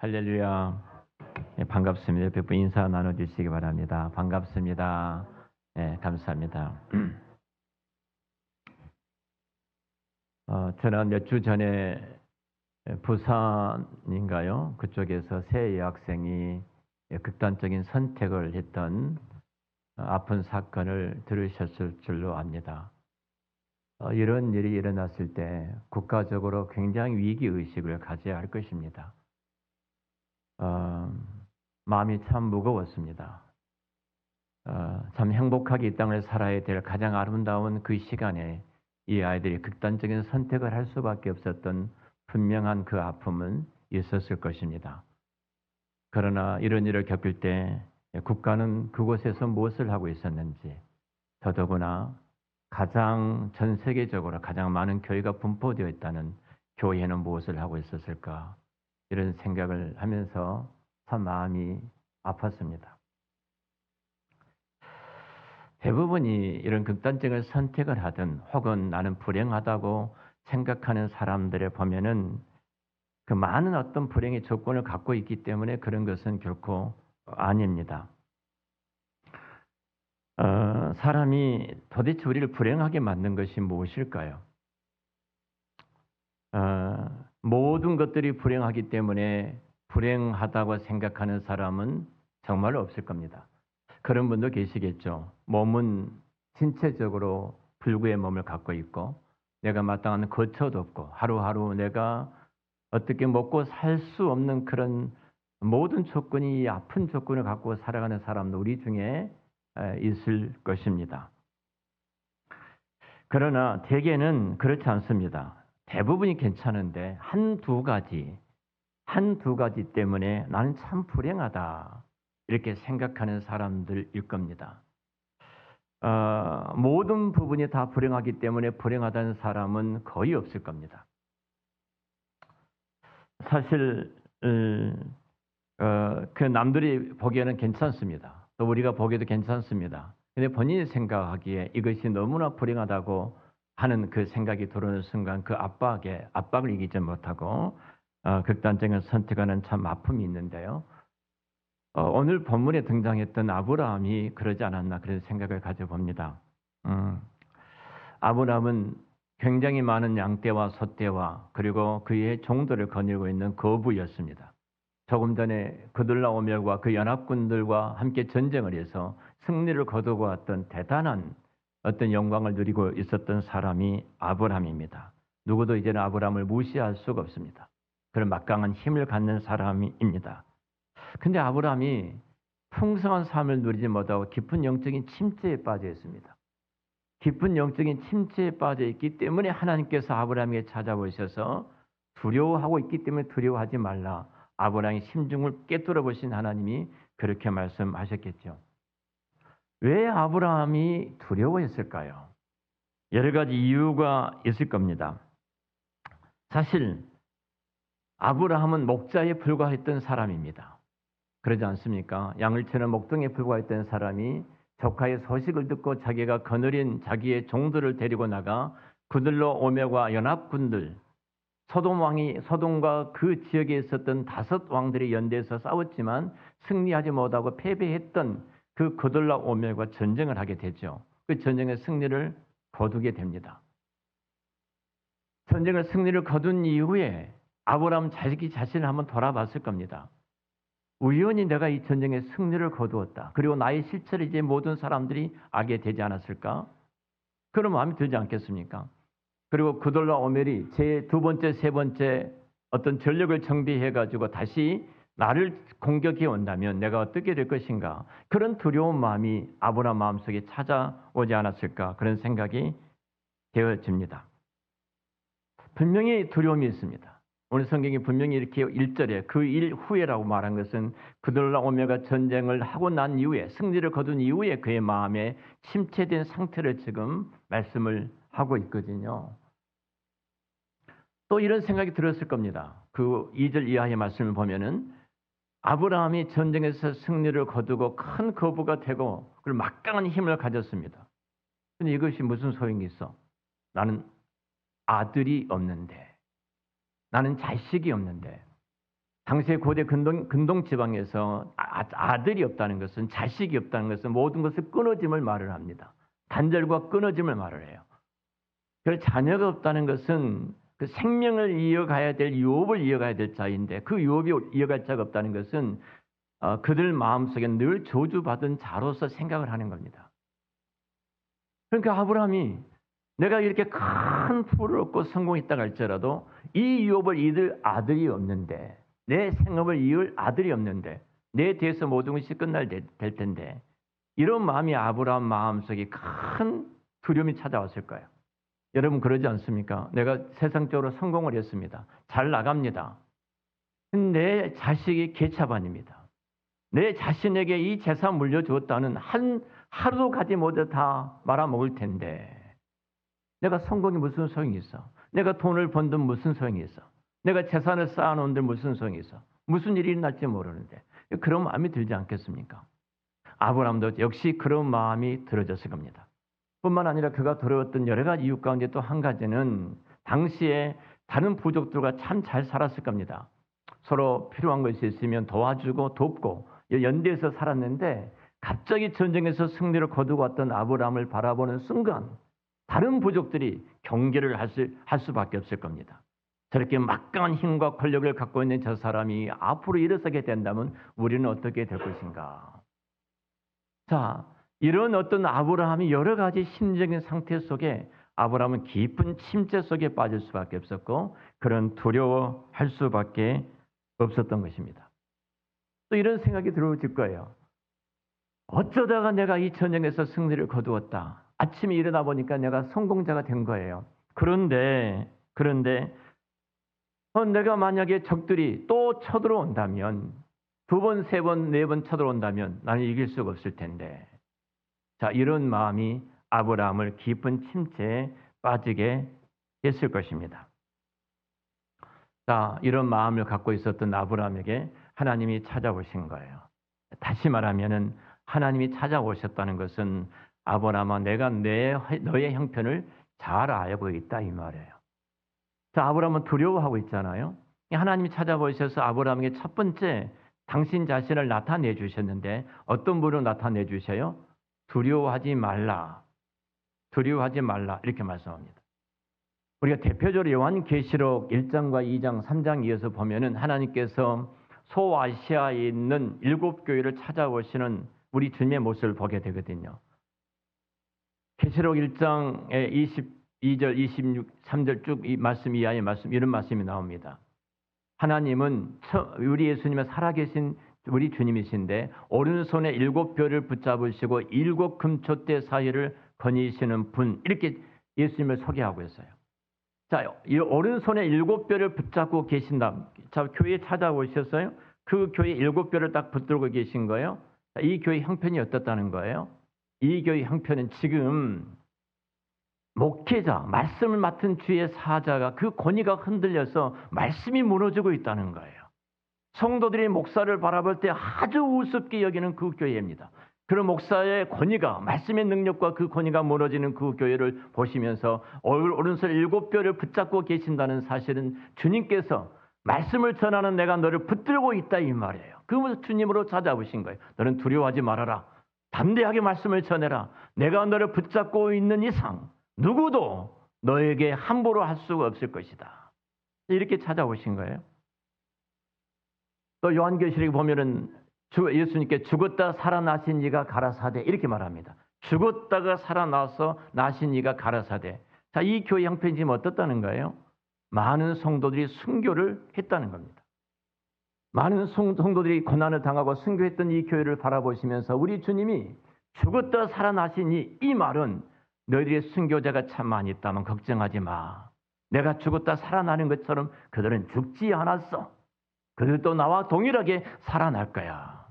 할렐루야. 예, 반갑습니다. 옆에 분 인사 나눠주시기 바랍니다. 반갑습니다. 예, 감사합니다. 저는 몇 주 전에 부산인가요? 그쪽에서 새 여학생이 극단적인 선택을 했던 아픈 사건을 들으셨을 줄로 압니다. 이런 일이 일어났을 때 국가적으로 굉장히 위기의식을 가져야 할 것입니다. 마음이 참 무거웠습니다. 참 행복하게 이 땅을 살아야 될 가장 아름다운 그 시간에 이 아이들이 극단적인 선택을 할 수밖에 없었던 분명한 그 아픔은 있었을 것입니다. 그러나 이런 일을 겪을 때 국가는 그곳에서 무엇을 하고 있었는지, 더더구나 전 세계적으로 가장 많은 교회가 분포되어 있다는 교회는 무엇을 하고 있었을까, 이런 생각을 하면서 참 마음이 아팠습니다. 대부분이 이런 극단적인 선택을 하든 혹은 나는 불행하다고 생각하는 사람들을 보면은 그 많은 어떤 불행의 조건을 갖고 있기 때문에 그런 것은 결코 아닙니다. 사람이 도대체 우리를 불행하게 만든 것이 무엇일까요? 모든 것들이 불행하기 때문에 불행하다고 생각하는 사람은 정말로 없을 겁니다. 그런 분도 계시겠죠. 몸은 신체적으로 불구의 몸을 갖고 있고 내가 마땅한 거처도 없고 하루하루 내가 어떻게 먹고 살 수 없는 그런 모든 조건이 아픈 조건을 갖고 살아가는 사람도 우리 중에 있을 것입니다. 그러나 대개는 그렇지 않습니다. 대부분이 괜찮은데 한두 가지 때문에 나는 참 불행하다, 이렇게 생각하는 사람들일 겁니다. 모든 부분이 다 불행하기 때문에 불행하다는 사람은 거의 없을 겁니다. 사실 그 남들이 보기에는 괜찮습니다. 또 우리가 보기에도 괜찮습니다. 근데 본인이 생각하기에 이것이 너무나 불행하다고 하는 그 생각이 들어오는 순간 그 압박을 이기지 못하고 극단적인 선택하는 참 아픔이 있는데요. 오늘 본문에 등장했던 아브라함이 그러지 않았나, 그런 생각을 가져봅니다. 아브라함은 굉장히 많은 양떼와 소떼와 그리고 그의 종들을 거느리고 있는 거부였습니다. 조금 전에 그들라오멜과 그 연합군들과 함께 전쟁을 해서 승리를 거두고 왔던 대단한 어떤 영광을 누리고 있었던 사람이 아브라함입니다. 누구도 이제는 아브라함을 무시할 수가 없습니다. 그런 막강한 힘을 갖는 사람입니다. 근데 아브라함이 풍성한 삶을 누리지 못하고 깊은 영적인 침체에 빠져 있습니다. 깊은 영적인 침체에 빠져 있기 때문에 하나님께서 아브라함에게 찾아오셔서 두려워하고 있기 때문에 두려워하지 말라, 아브라함의 심중을 깨뚫어 보신 하나님이 그렇게 말씀하셨겠죠. 왜 아브라함이 두려워했을까요? 여러 가지 이유가 있을 겁니다. 사실 아브라함은 목자에 불과했던 사람입니다. 그러지 않습니까? 양을 치는 목동에 불과했던 사람이 조카의 소식을 듣고 자기가 거느린 자기의 종들을 데리고 나가 그들로 오멜과 연합군들, 소돔과 그 지역에 있었던 5 왕들이 연대해서 싸웠지만 승리하지 못하고 패배했던 그 그들라오멜과 전쟁을 하게 되죠. 그 전쟁의 승리를 거두게 됩니다. 전쟁의 승리를 거둔 이후에 아브라함 자신을 한번 돌아봤을 겁니다. 우연히 내가 이 전쟁의 승리를 거두었다, 그리고 나의 실체를 이제 모든 사람들이 알게 되지 않았을까? 그런 마음이 들지 않겠습니까? 그리고 그돌라오멜이 제 2번째, 3번째 어떤 전력을 정비해가지고 다시 나를 공격해 온다면 내가 어떻게 될 것인가? 그런 두려운 마음이 아브라함 마음속에 찾아오지 않았을까? 그런 생각이 되어집니다. 분명히 두려움이 있습니다. 오늘 성경이 분명히 이렇게 1절에 그 일 후에라고 말한 것은 그돌라오멜과 전쟁을 하고 난 이후에, 승리를 거둔 이후에 그의 마음에 침체된 상태를 지금 말씀을 하고 있거든요. 또 이런 생각이 들었을 겁니다. 그 2절 이하의 말씀을 보면은 아브라함이 전쟁에서 승리를 거두고 큰 거부가 되고 그리고 막강한 힘을 가졌습니다. 근데 이것이 무슨 소용이 있어? 나는 아들이 없는데, 나는 자식이 없는데, 당시의 고대 근동 지방에서 아들이 없다는 것은, 자식이 없다는 것은 모든 것을 끊어짐을 말을 합니다. 단절과 끊어짐을 말을 해요. 그래서 자녀가 없다는 것은 그 생명을 이어가야 될, 유업을 이어가야 될 자인데, 그 유업이 이어갈 자가 없다는 것은 그들 마음속에 늘 저주받은 자로서 생각을 하는 겁니다. 그러니까 아브라함이 내가 이렇게 큰 부를 얻고 성공했다고 할지라도 이 유업을 이을 아들이 없는데, 내 생업을 이을 아들이 없는데, 내 뒤에서 모든 것이 끝날 될 텐데, 이런 마음이 아브라함 마음속에 큰 두려움이 찾아왔을 거예요. 여러분 그러지 않습니까? 내가 세상적으로 성공을 했습니다. 잘 나갑니다. 내 자식이 개차반입니다. 내 자신에게 이 재산 물려주었다는 하루도 가지 못해 다 말아먹을 텐데, 내가 성공이 무슨 소용이 있어? 내가 돈을 번든 무슨 소용이 있어? 내가 재산을 쌓아놓은들 무슨 소용이 있어? 무슨 일이 날지 모르는데. 그런 마음이 들지 않겠습니까? 아브라함도 역시 그런 마음이 들어졌을 겁니다. 뿐만 아니라 그가 들어왔던 여러 가지 이유 가운데 또 한 가지는, 당시에 다른 부족들과 참 잘 살았을 겁니다. 서로 필요한 것이 있으면 도와주고 돕고 연대해서 살았는데, 갑자기 전쟁에서 승리를 거두고 왔던 아브라함을 바라보는 순간 다른 부족들이 경계를 할 수밖에 없을 겁니다. 저렇게 막강한 힘과 권력을 갖고 있는 저 사람이 앞으로 일어서게 된다면 우리는 어떻게 될 것인가? 자, 이런 어떤 아브라함이 여러 가지 심적인 상태 속에 아브라함은 깊은 침체 속에 빠질 수밖에 없었고, 그런 두려워할 수밖에 없었던 것입니다. 또 이런 생각이 들어오실 거예요. 어쩌다가 내가 이 전쟁에서 승리를 거두었다. 아침에 일어나 보니까 내가 성공자가 된 거예요. 그런데 내가 만약에 적들이 또 쳐들어온다면, 2번, 3번, 4번 쳐들어온다면 나는 이길 수가 없을 텐데. 자, 이런 마음이 아브라함을 깊은 침체에 빠지게 했을 것입니다. 자, 이런 마음을 갖고 있었던 아브라함에게 하나님이 찾아오신 거예요. 다시 말하면은 하나님이 찾아오셨다는 것은, 아브라함아, 내가 너의 형편을 잘 알고 있다, 이 말이에요. 자, 아브라함은 두려워하고 있잖아요. 하나님이 찾아오셔서 아브라함에게 첫 번째 당신 자신을 나타내 주셨는데, 어떤 분으로 나타내 주셔요? 두려워하지 말라. 두려워하지 말라. 이렇게 말씀합니다. 우리가 대표적으로 요한계시록 1장과 2장, 3장 이어서 보면은 하나님께서 소아시아에 있는 7교회를 찾아오시는 우리 주님의 모습을 보게 되거든요. 계시록 1장의 22절, 23절 쭉 이 말씀 이하의 말씀, 이런 말씀이 나옵니다. 하나님은 우리 예수님은 살아계신 우리 주님이신데, 오른손에 7별을 붙잡으시고 7 금촛대 사이를 거니시는 분, 이렇게 예수님을 소개하고 있어요. 자, 이 오른손에 7별을 붙잡고 계신다. 자, 교회에 찾아오셨어요. 그 교회 7별을 딱 붙들고 계신 거예요. 자, 이 교회 형편이 어떻다는 거예요? 이 교회 형편은 지금 목회자, 말씀을 맡은 주의 사자가 그 권위가 흔들려서 말씀이 무너지고 있다는 거예요. 성도들이 목사를 바라볼 때 아주 우습게 여기는 그 교회입니다. 그런 목사의 권위가, 말씀의 능력과 그 권위가 무너지는 그 교회를 보시면서 오른손 7별을 붙잡고 계신다는 사실은, 주님께서 말씀을 전하는 내가 너를 붙들고 있다, 이 말이에요. 그러면서 주님으로 찾아오신 거예요. 너는 두려워하지 말아라. 담대하게 말씀을 전해라. 내가 너를 붙잡고 있는 이상 누구도 너에게 함부로 할 수가 없을 것이다. 이렇게 찾아오신 거예요. 또 요한계시록에 보면은 예수님께 죽었다 살아나신 이가 가라사대, 이렇게 말합니다. 죽었다가 살아나서 나신 이가 가라사대. 자, 이 교회 형편이 지금 어떻다는 거예요? 많은 성도들이 순교를 했다는 겁니다. 많은 성도들이 고난을 당하고 순교했던 이 교회를 바라보시면서 우리 주님이 죽었다 살아나신 이 말은, 너희들의 순교자가 참 많이 있다면 걱정하지 마. 내가 죽었다 살아나는 것처럼 그들은 죽지 않았어. 그들도 나와 동일하게 살아날 거야.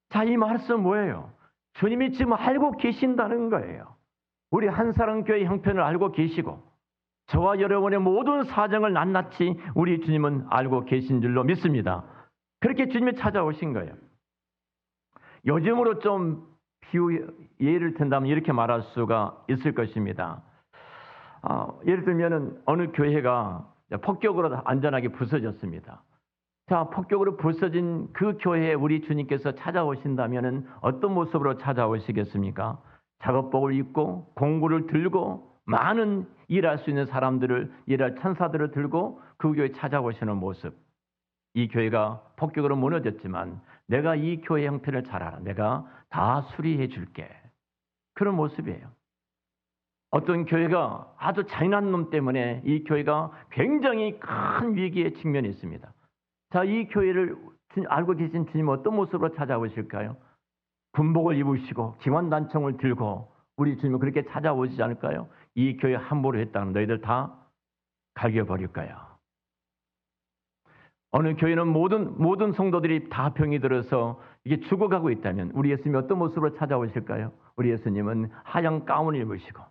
자, 이 말씀 뭐예요? 주님이 지금 알고 계신다는 거예요. 우리 한사랑교회 형편을 알고 계시고, 저와 여러분의 모든 사정을 낱낱이 우리 주님은 알고 계신 줄로 믿습니다. 그렇게 주님이 찾아오신 거예요. 요즘으로 좀 예를 든다면 이렇게 말할 수가 있을 것입니다. 예를 들면은 어느 교회가 폭격으로 안전하게 부서졌습니다. 자, 폭격으로 부서진 그 교회에 우리 주님께서 찾아오신다면 어떤 모습으로 찾아오시겠습니까? 작업복을 입고 공구를 들고 많은 일할 수 있는 사람들을, 일할 천사들을 들고 그 교회에 찾아오시는 모습. 이 교회가 폭격으로 무너졌지만 내가 이 교회 형편을 잘 알아. 내가 다 수리해 줄게. 그런 모습이에요. 어떤 교회가 아주 잔인한 놈 때문에 이 교회가 굉장히 큰 위기에 직면했습니다. 자, 이 교회를 알고 계신 주님은 어떤 모습으로 찾아오실까요? 군복을 입으시고 기관단총을 들고 우리 주님은 그렇게 찾아오시지 않을까요? 이 교회 함부로 했다는 너희들 다 갈겨버릴 거야. 어느 교회는 모든 성도들이 다 병이 들어서 이게 죽어가고 있다면 우리 예수님이 어떤 모습으로 찾아오실까요? 우리 예수님은 하얀 가운을 입으시고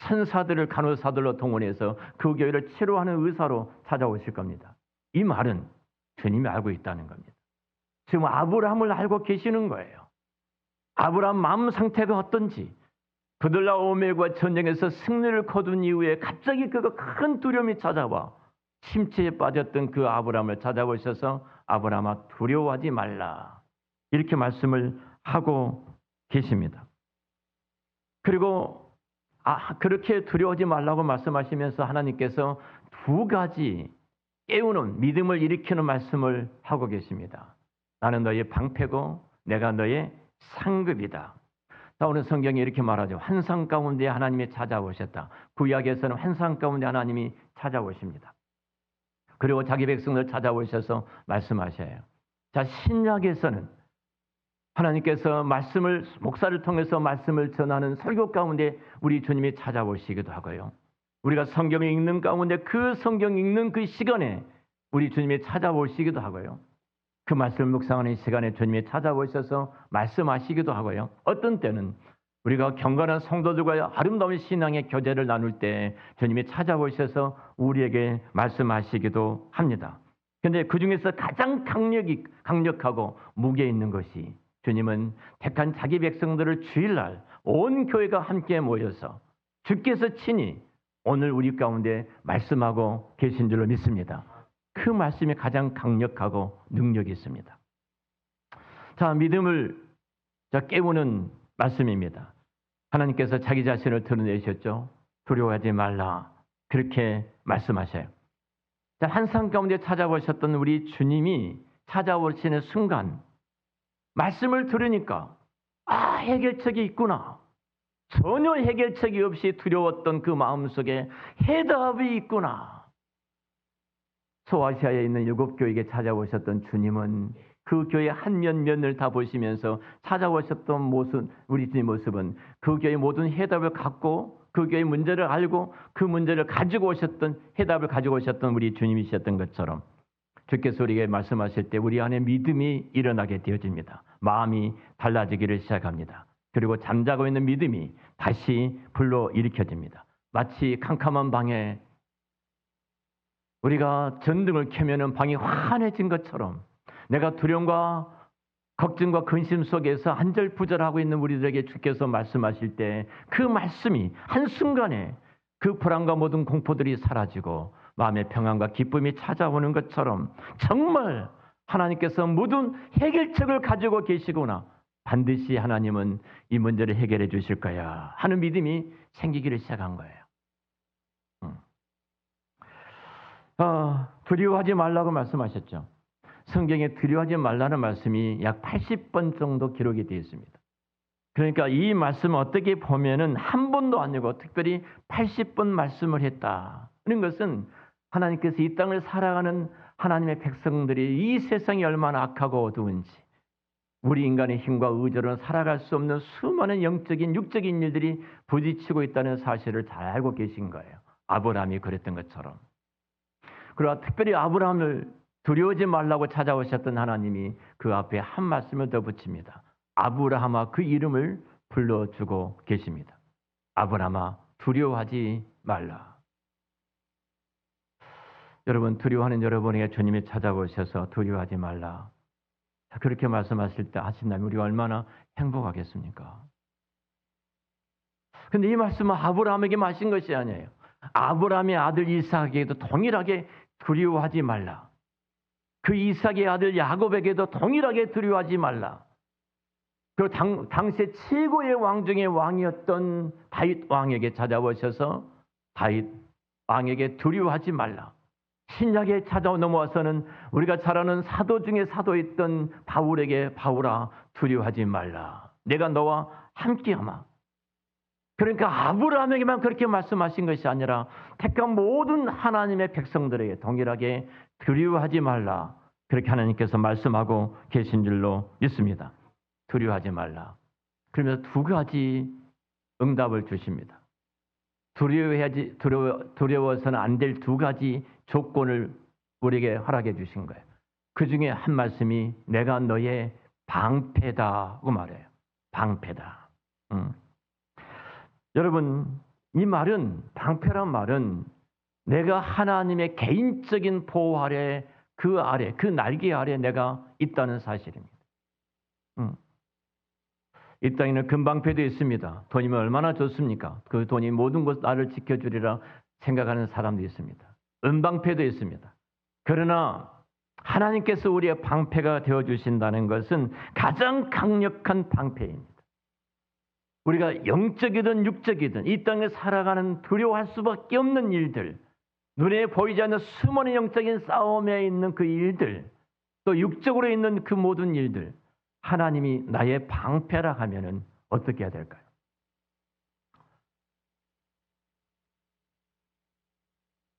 천사들을 간호사들로 동원해서 그 교회를 치료하는 의사로 찾아오실 겁니다. 이 말은 주님이 알고 있다는 겁니다. 지금 아브라함을 알고 계시는 거예요. 아브라함 마음 상태가 어떤지, 그들과 오멜과 전쟁에서 승리를 거둔 이후에 갑자기 그가 큰 두려움이 찾아와 침체에 빠졌던 그 아브라함을 찾아오셔서 아브라함아 두려워하지 말라 이렇게 말씀을 하고 계십니다. 그리고 그렇게 두려워하지 말라고 말씀하시면서 하나님께서 두 가지 깨우는 믿음을 일으키는 말씀을 하고 계십니다. 나는 너의 방패고 내가 너의 상급이다. 자, 오늘 성경이 이렇게 말하죠. 환상 가운데 하나님이 찾아오셨다. 구약에서는 환상 가운데 하나님이 찾아오십니다. 그리고 자기 백성을 찾아오셔서 말씀하셔요. 자, 신약에서는 하나님께서 말씀을 목사를 통해서 말씀을 전하는 설교 가운데 우리 주님이 찾아오시기도 하고요. 우리가 성경을 읽는 가운데 그 성경 읽는 그 시간에 우리 주님이 찾아오시기도 하고요. 그 말씀을 묵상하는 시간에 주님이 찾아오셔서 말씀하시기도 하고요. 어떤 때는 우리가 경건한 성도들과 아름다운 신앙의 교제를 나눌 때 주님이 찾아오셔서 우리에게 말씀하시기도 합니다. 그런데 그 중에서 가장 강력하고 무게 있는 것이 주님은 택한 자기 백성들을 주일날 온 교회가 함께 모여서 주께서 친히 오늘 우리 가운데 말씀하고 계신 줄로 믿습니다. 그 말씀이 가장 강력하고 능력이 있습니다. 자, 믿음을 깨우는 말씀입니다. 하나님께서 자기 자신을 드러내셨죠. 두려워하지 말라. 그렇게 말씀하셔요. 자, 환상 가운데 찾아오셨던 우리 주님이 찾아오시는 순간 말씀을 들으니까 해결책이 있구나. 전혀 해결책이 없이 두려웠던 그 마음속에 해답이 있구나. 소아시아에 있는 7교회에 찾아오셨던 주님은 그 교회 한 면면을 다 보시면서 찾아오셨던 모습, 우리 주님의 모습은 그 교회의 모든 해답을 갖고 그 교회의 문제를 알고 그 문제를 가지고 오셨던, 해답을 가지고 오셨던 우리 주님이셨던 것처럼 주께서 우리에게 말씀하실 때 우리 안에 믿음이 일어나게 되어집니다. 마음이 달라지기를 시작합니다. 그리고 잠자고 있는 믿음이 다시 불러일으켜집니다. 마치 캄캄한 방에 우리가 전등을 켜면 방이 환해진 것처럼 내가 두려움과 걱정과 근심 속에서 안절부절하고 있는 우리들에게 주께서 말씀하실 때 그 말씀이 한순간에 그 불안과 모든 공포들이 사라지고 마음의 평안과 기쁨이 찾아오는 것처럼 정말 하나님께서 모든 해결책을 가지고 계시구나. 반드시 하나님은 이 문제를 해결해 주실 거야 하는 믿음이 생기기를 시작한 거예요. 두려워하지 말라고 말씀하셨죠. 성경에 두려워하지 말라는 말씀이 약 80번 정도 기록이 되어 있습니다. 그러니까 이 말씀은 어떻게 보면은 한 번도 아니고 특별히 80번 말씀을 했다는 것은 하나님께서 이 땅을 살아가는 하나님의 백성들이 이 세상이 얼마나 악하고 어두운지 우리 인간의 힘과 의지로는 살아갈 수 없는 수많은 영적인 육적인 일들이 부딪히고 있다는 사실을 잘 알고 계신 거예요. 아브라함이 그랬던 것처럼. 그러나 특별히 아브라함을 두려워하지 말라고 찾아오셨던 하나님이 그 앞에 한 말씀을 더 붙입니다. 아브라함아 그 이름을 불러주고 계십니다. 아브라함아 두려워하지 말라. 여러분 두려워하는 여러분에게 주님이 찾아오셔서 두려워하지 말라. 그렇게 말씀하실 때 하신다면 우리가 얼마나 행복하겠습니까? 그런데 이 말씀은 아브라함에게 하신 것이 아니에요. 아브라함의 아들 이삭에게도 동일하게 두려워하지 말라. 그 이삭의 아들 야곱에게도 동일하게 두려워하지 말라. 그리고 당시에 최고의 왕 중의 왕이었던 다윗 왕에게 찾아오셔서 다윗 왕에게 두려워하지 말라. 신약에 찾아 넘어와서는 우리가 잘 아는 사도 중에 사도였던 바울에게 바울아 두려워하지 말라. 내가 너와 함께하마. 그러니까 아브라함에게만 그렇게 말씀하신 것이 아니라 택한 모든 하나님의 백성들에게 동일하게 두려워하지 말라. 그렇게 하나님께서 말씀하고 계신 줄로 믿습니다. 두려워하지 말라. 그러면서 두 가지 응답을 주십니다. 두려워서는 안 될 두 가지 조건을 우리에게 허락해 주신 거예요. 그 중에 한 말씀이 내가 너의 방패다고 말해요. 방패다. 여러분, 이 말은, 방패란 말은 내가 하나님의 개인적인 보호 아래, 그 날개 아래 내가 있다는 사실입니다. 이 땅에는 금방패도 있습니다. 돈이면 얼마나 좋습니까? 그 돈이 모든 것 나를 지켜주리라 생각하는 사람도 있습니다. 은방패도 있습니다. 그러나 하나님께서 우리의 방패가 되어주신다는 것은 가장 강력한 방패입니다. 우리가 영적이든 육적이든 이 땅에 살아가는 두려워할 수밖에 없는 일들, 눈에 보이지 않는 숨은 영적인 싸움에 있는 그 일들, 또 육적으로 있는 그 모든 일들, 하나님이 나의 방패라 하면은 어떻게 해야 될까요?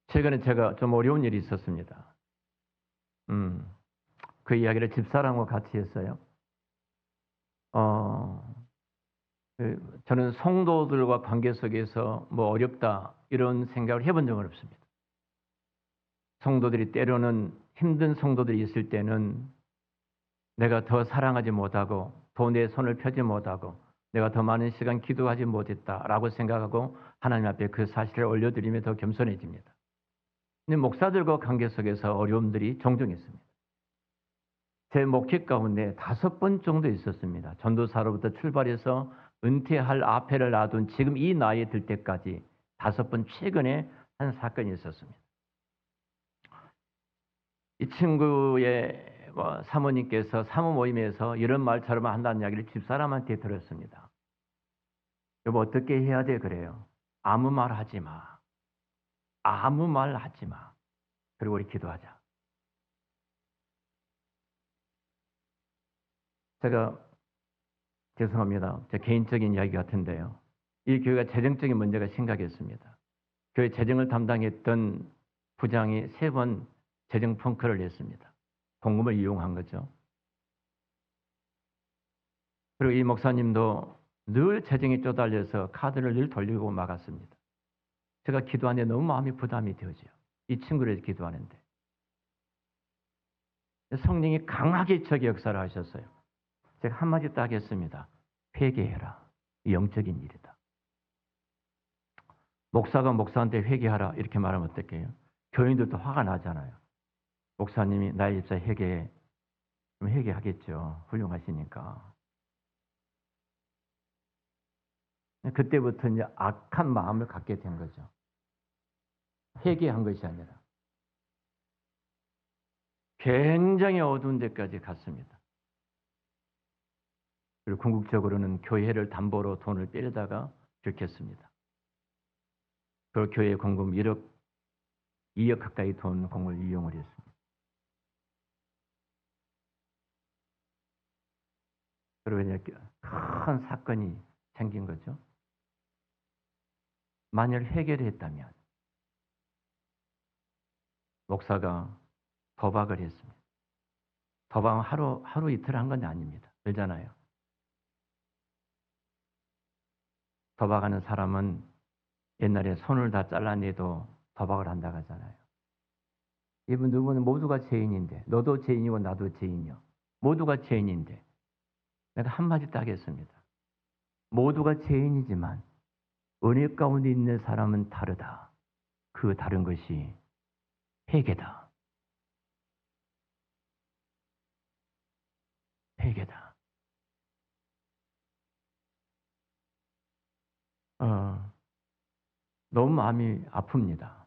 최근에 제가 좀 어려운 일이 있었습니다. 그 이야기를 집사람과 같이 했어요. 저는 성도들과 관계 속에서 뭐 어렵다 이런 생각을 해본 적은 없습니다. 성도들이 때로는 힘든 성도들이 있을 때는 내가 더 사랑하지 못하고 더 내 손을 펴지 못하고 내가 더 많은 시간 기도하지 못했다라고 생각하고 하나님 앞에 그 사실을 올려드리며 더 겸손해집니다. 근데 목사들과 관계 속에서 어려움들이 종종 있습니다. 제 목회 가운데 5번 정도 있었습니다. 전도사로부터 출발해서 은퇴할 앞에를 놔둔 지금 이 나이에 들 때까지 5번 최근에 한 사건이 있었습니다. 이 친구의 사모님께서 사모 모임에서 이런 말처럼 한다는 이야기를 집사람한테 들었습니다. 여보 어떻게 해야 돼 그래요. 아무 말 하지 마. 아무 말 하지 마. 그리고 우리 기도하자. 제가 죄송합니다. 제 개인적인 이야기 같은데요. 이 교회가 재정적인 문제가 심각했습니다. 교회 재정을 담당했던 부장이 3번 재정 펑크를 냈습니다. 공금을 이용한 거죠. 그리고 이 목사님도 늘 재정에 쪼달려서 카드를 늘 돌리고 막았습니다. 제가 기도하는데 너무 마음이 부담이 되어져요. 이 친구를 기도하는데. 성령이 강하게 저기 역사를 하셨어요. 제가 한마디 딱 했습니다. 회개해라. 영적인 일이다. 목사가 목사한테 회개하라 이렇게 말하면 어떡해요? 교인들도 화가 나잖아요. 목사님이 나의 집사 회개해. 그럼 회개하겠죠. 훌륭하시니까. 그때부터 이제 악한 마음을 갖게 된 거죠. 회개한 것이 아니라. 굉장히 어두운 데까지 갔습니다. 그리고 궁극적으로는 교회를 담보로 돈을 빼려다가 들켰습니다. 그 교회 공금 2억 가까이 돈 공을 이용을 했습니다. 그리고 이제 큰 사건이 생긴 거죠. 만일 회개를 했다면 목사가 도박을 했습니다. 도박은 하루 이틀 한 건 아닙니다. 알잖아요. 도박하는 사람은 옛날에 손을 다 잘라내도 도박을 한다고 하잖아요. 이분 누구는 모두가 죄인인데 너도 죄인이고 나도 죄인이요. 모두가 죄인인데 내가 한마디 딱 했습니다. 모두가 죄인이지만 은혜 가운데 있는 사람은 다르다. 그 다른 것이 회개다. 회개다. 너무 마음이 아픕니다.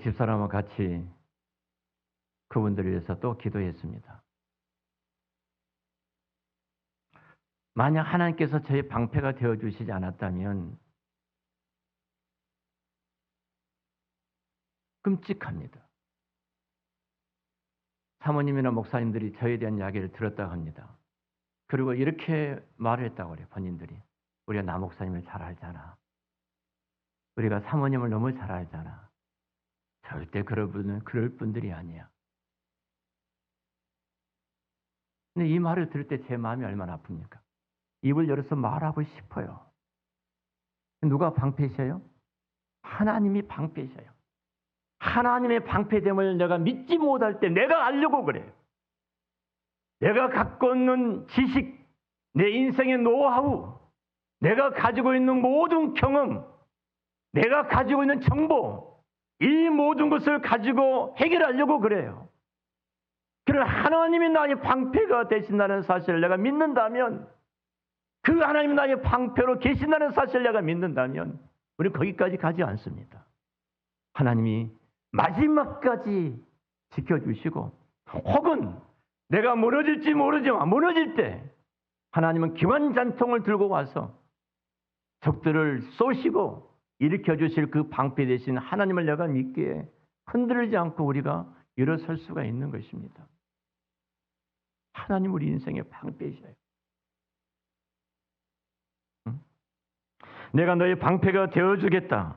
집사람과 같이 그분들을 위해서 또 기도했습니다. 만약 하나님께서 저의 방패가 되어주시지 않았다면 끔찍합니다. 사모님이나 목사님들이 저에 대한 이야기를 들었다고 합니다. 그리고 이렇게 말을 했다고 그래요. 본인들이. 우리가 나 목사님을 잘 알잖아. 우리가 사모님을 너무 잘 알잖아. 절대 그럴 분들이 아니야. 근데 이 말을 들을 때 제 마음이 얼마나 아픕니까? 입을 열어서 말하고 싶어요. 누가 방패셔요? 하나님이 방패셔요. 하나님의 방패됨을 내가 믿지 못할 때 내가 알려고 그래요. 내가 갖고 있는 지식, 내 인생의 노하우, 내가 가지고 있는 모든 경험, 내가 가지고 있는 정보, 이 모든 것을 가지고 해결하려고 그래요. 그러나 하나님이 나의 방패가 되신다는 사실을 내가 믿는다면, 그 하나님이 나의 방패로 계신다는 사실을 내가 믿는다면 우리는 거기까지 가지 않습니다. 하나님이 마지막까지 지켜주시고, 혹은 내가 무너질지 모르지만 무너질 때 하나님은 기관잔통을 들고 와서 적들을 쏘시고 일으켜주실 그 방패 되신 하나님을 내가 믿기에 흔들리지 않고 우리가 일어설 수가 있는 것입니다. 하나님 우리 인생의 방패이셔요. 내가 너의 방패가 되어주겠다.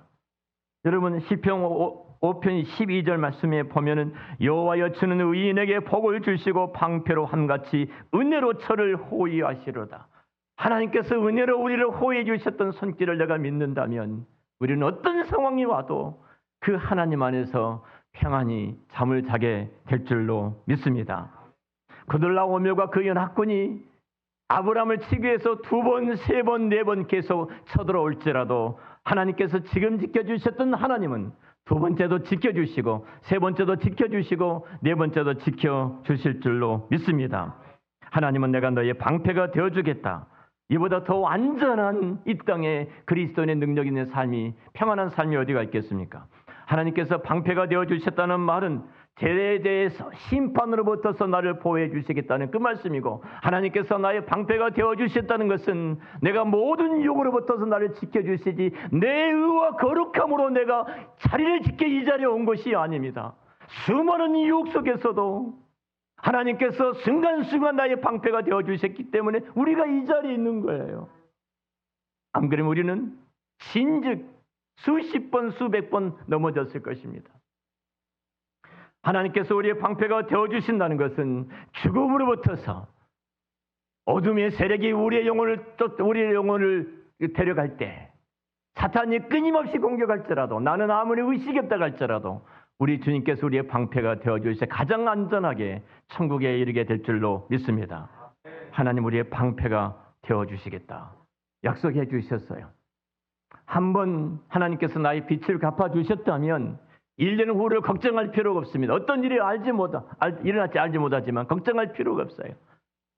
여러분 시편 5편 12절 말씀에 보면은 여호와여 주는 의인에게 복을 주시고 방패로 함같이 은혜로 저를 호위하시로다. 하나님께서 은혜로 우리를 호위해 주셨던 손길을 내가 믿는다면 우리는 어떤 상황이 와도 그 하나님 안에서 평안히 잠을 자게 될 줄로 믿습니다. 그들라오멜과 그 연합군이 아브라함을 치기 위해서 2번, 3번, 4번 계속 쳐들어올지라도 하나님께서 지금 지켜주셨던 하나님은 2번째도 지켜주시고 3번째도 지켜주시고 4번째도 지켜주실 줄로 믿습니다. 하나님은 내가 너의 방패가 되어주겠다. 이보다 더 안전한 이 땅에 그리스도인의 능력 있는 삶이, 평안한 삶이 어디가 있겠습니까? 하나님께서 방패가 되어주셨다는 말은 죄에 대해서 심판으로부터서 나를 보호해 주시겠다는 그 말씀이고, 하나님께서 나의 방패가 되어주셨다는 것은 내가 모든 유혹으로부터서 나를 지켜주시지 내 의와 거룩함으로 내가 자리를 지켜 이 자리에 온 것이 아닙니다. 수많은 유혹 속에서도 하나님께서 순간순간 나의 방패가 되어주셨기 때문에 우리가 이 자리에 있는 거예요. 안 그러면 우리는 진즉 수십 번 수백 번 넘어졌을 것입니다. 하나님께서 우리의 방패가 되어주신다는 것은 죽음으로부터서 어둠의 세력이 우리의 영혼을 데려갈 때, 사탄이 끊임없이 공격할지라도, 나는 아무리 의식이 없다고 할지라도 우리 주님께서 우리의 방패가 되어주셔서 가장 안전하게 천국에 이르게 될 줄로 믿습니다. 하나님 우리의 방패가 되어주시겠다 약속해 주셨어요. 한번 하나님께서 나의 빛을 갚아주셨다면 1년 후를 걱정할 필요가 없습니다. 어떤 일이 일어날지 알지 못하지만 걱정할 필요가 없어요.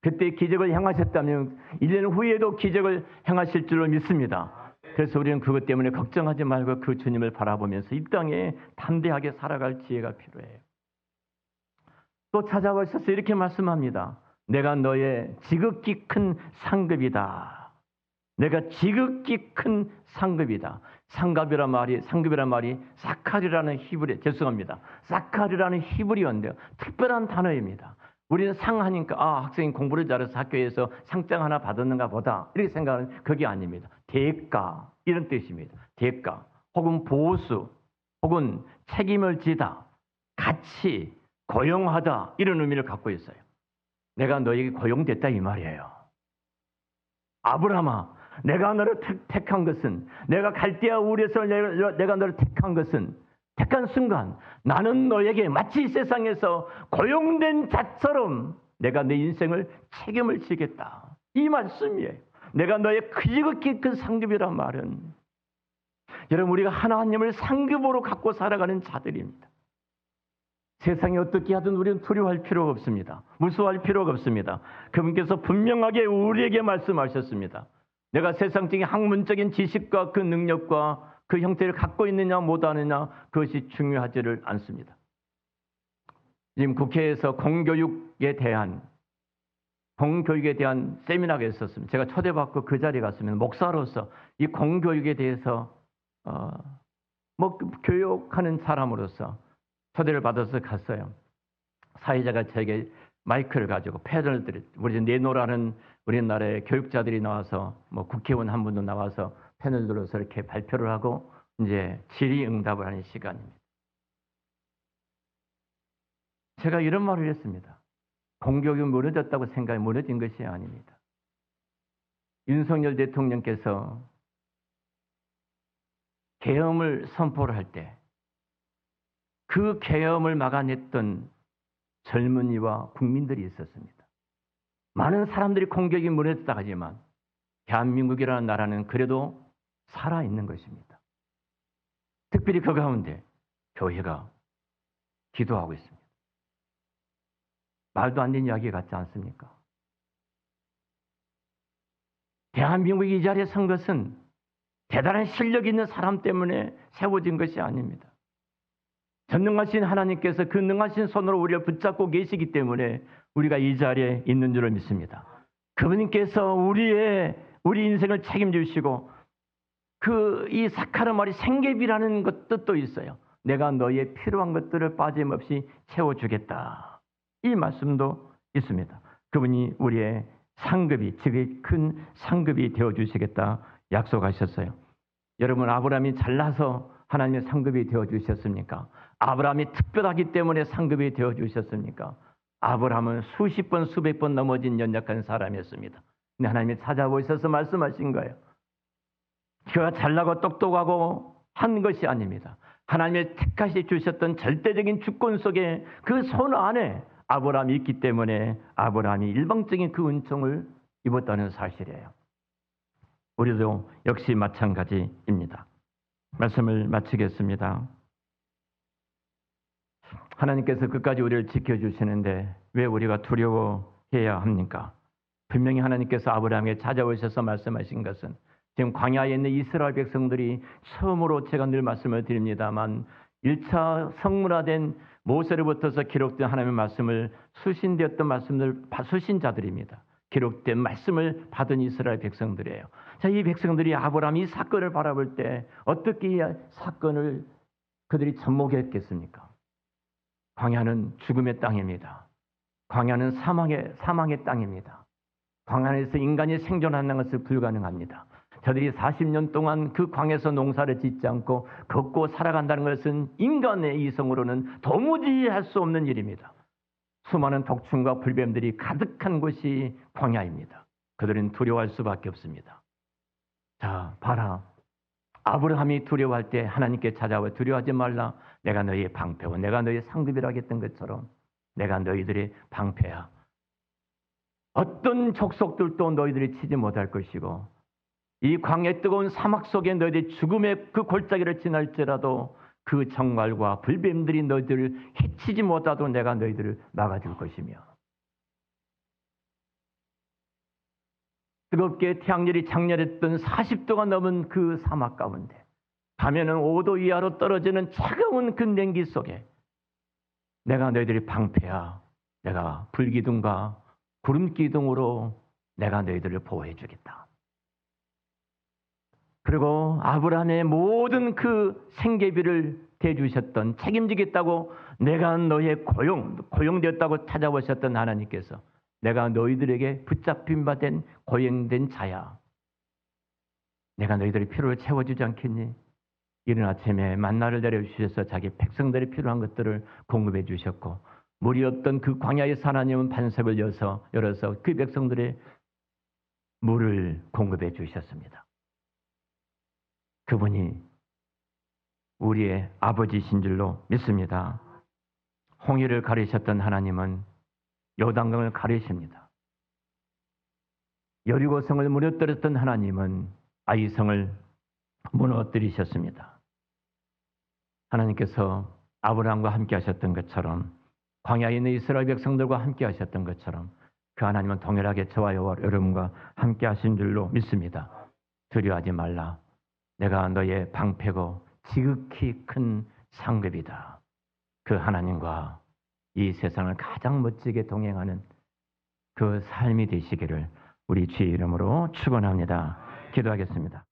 그때 기적을 행하셨다면 1년 후에도 기적을 행하실 줄로 믿습니다. 그래서 우리는 그것 때문에 걱정하지 말고 그 주님을 바라보면서 이 땅에 담대하게 살아갈 지혜가 필요해요. 또 찾아오셔서 이렇게 말씀합니다. 내가 너의 지극히 큰 상급이다. 내가 지극히 큰 상급이다. 상급이란 말이 사카리라는 히브리, 죄송합니다. 사카리라는 히브리어인데요. 특별한 단어입니다. 우리는 상하니까 학생이 공부를 잘해서 학교에서 상장 하나 받았는가 보다 이렇게 생각하는 그게 아닙니다. 대가 이런 뜻입니다. 대가 혹은 보수 혹은 책임을 지다, 같이 고용하다 이런 의미를 갖고 있어요. 내가 너에게 고용됐다 이 말이에요. 아브라함아, 내가 너를 택한 것은, 내가 갈대아 우르에서 내가 너를 택한 것은, 택한 순간 나는 너에게 마치 세상에서 고용된 자처럼 내가 내 인생을 책임을 지겠다. 이 말씀이에요. 내가 너의 지극히 큰 상급이란 말은, 여러분 우리가 하나님을 상급으로 갖고 살아가는 자들입니다. 세상이 어떻게 하든 우리는 두려워할 필요가 없습니다. 무서워할 필요가 없습니다. 그분께서 분명하게 우리에게 말씀하셨습니다. 내가 세상적인 학문적인 지식과 그 능력과 그 형태를 갖고 있느냐 못하느냐 그것이 중요하지를 않습니다. 지금 국회에서 공교육에 대한 세미나가 있었습니다. 제가 초대받고 그 자리에 갔습니다. 목사로서 이 공교육에 대해서 교육하는 사람으로서 초대를 받아서 갔어요. 사회자가 저에게 마이크를 가지고 패널을 우리 내노라는 우리나라의 교육자들이 나와서 국회의원 한 분도 나와서 패널 들어서 이렇게 발표를 하고 이제 질의응답을 하는 시간입니다. 제가 이런 말을 했습니다. 공교육이 무너졌다고 생각해 무너진 것이 아닙니다. 윤석열 대통령께서 계엄을 선포를 할 때 그 계엄을 막아냈던 젊은이와 국민들이 있었습니다. 많은 사람들이 공교육이 무너졌다 하지만 대한민국이라는 나라는 그래도 살아있는 것입니다. 특별히 그 가운데 교회가 기도하고 있습니다. 말도 안 되는 이야기 같지 않습니까? 대한민국이 이 자리에 선 것은 대단한 실력 있는 사람 때문에 세워진 것이 아닙니다. 전능하신 하나님께서 그 능하신 손으로 우리를 붙잡고 계시기 때문에 우리가 이 자리에 있는 줄을 믿습니다. 그분께서 우리 인생을 책임져 주시고 이 사카라 말이 생계비라는 것 뜻도 있어요. 내가 너의 필요한 것들을 빠짐없이 채워주겠다. 이 말씀도 있습니다. 그분이 우리의 상급이, 즉 큰 상급이 되어주시겠다 약속하셨어요. 여러분, 아브라함이 잘나서 하나님의 상급이 되어주셨습니까? 아브라함이 특별하기 때문에 상급이 되어주셨습니까? 아브라함은 수십 번, 수백 번 넘어진 연약한 사람이었습니다. 근데 하나님이 찾아오셔서 말씀하신 거예요. 그가 잘나고 똑똑하고 한 것이 아닙니다. 하나님의 택하시 주셨던 절대적인 주권 속에 그 손 안에 아브라함이 있기 때문에 아브라함이 일방적인 그 은총을 입었다는 사실이에요. 우리도 역시 마찬가지입니다. 말씀을 마치겠습니다. 하나님께서 끝까지 우리를 지켜주시는데 왜 우리가 두려워해야 합니까? 분명히 하나님께서 아브라함에게 찾아오셔서 말씀하신 것은 지금 광야에 있는 이스라엘 백성들이 처음으로 제가 늘 말씀을 드립니다만 1차 성문화된 모세로부터서 기록된 하나님의 말씀을 수신되었던 수신자들입니다. 기록된 말씀을 받은 이스라엘 백성들이에요. 자, 이 백성들이 아브라함이 이 사건을 바라볼 때 어떻게 이 사건을 그들이 접목했겠습니까? 광야는 죽음의 땅입니다. 광야는 사망의 땅입니다. 광야에서 인간이 생존하는 것은 불가능합니다. 저들이 40년 동안 그 광야에서 농사를 짓지 않고 걷고 살아간다는 것은 인간의 이성으로는 도무지 할 수 없는 일입니다. 수많은 독충과 불뱀들이 가득한 곳이 광야입니다. 그들은 두려워할 수밖에 없습니다. 자, 봐라. 아브라함이 두려워할 때 하나님께 찾아와 두려워하지 말라. 내가 너희의 방패고 내가 너희의 상급이라 했던 것처럼 내가 너희들의 방패야. 어떤 족속들도 너희들이 치지 못할 것이고 이 광야의 뜨거운 사막 속에 너희들이 죽음의 그 골짜기를 지날지라도 그 정갈과 불뱀들이 너희들을 해치지 못하도록 내가 너희들을 막아줄 것이며 뜨겁게 태양열이 장렬했던 40도가 넘은 그 사막 가운데 밤에는 5도 이하로 떨어지는 차가운 그 냉기 속에 내가 너희들의 방패야. 내가 불기둥과 구름기둥으로 내가 너희들을 보호해 주겠다. 그리고 아브라함의 모든 그 생계비를 대주셨던 책임지겠다고 내가 너의 고용되었다고 찾아오셨던 하나님께서 내가 너희들에게 붙잡힌 바 된 고용된 자야. 내가 너희들의 필요를 채워주지 않겠니? 이른 아침에 만나를 내려주셔서 자기 백성들이 필요한 것들을 공급해 주셨고 물이 없던 그 광야의 하나님은 반석을 열어서 그 백성들의 물을 공급해 주셨습니다. 그분이 우리의 아버지신 줄로 믿습니다. 홍해를 가리셨던 하나님은 요단강을 가리십니다. 여리고성을 무너뜨렸던 하나님은 아이성을 무너뜨리셨습니다. 하나님께서 아브라함과 함께 하셨던 것처럼 광야에 있는 이스라엘 백성들과 함께 하셨던 것처럼 그 하나님은 동일하게 저와 여러분과 함께 하신 줄로 믿습니다. 두려워하지 말라. 내가 너의 방패고 지극히 큰 상급이다. 그 하나님과 이 세상을 가장 멋지게 동행하는 그 삶이 되시기를 우리 주의 이름으로 축원합니다. 기도하겠습니다.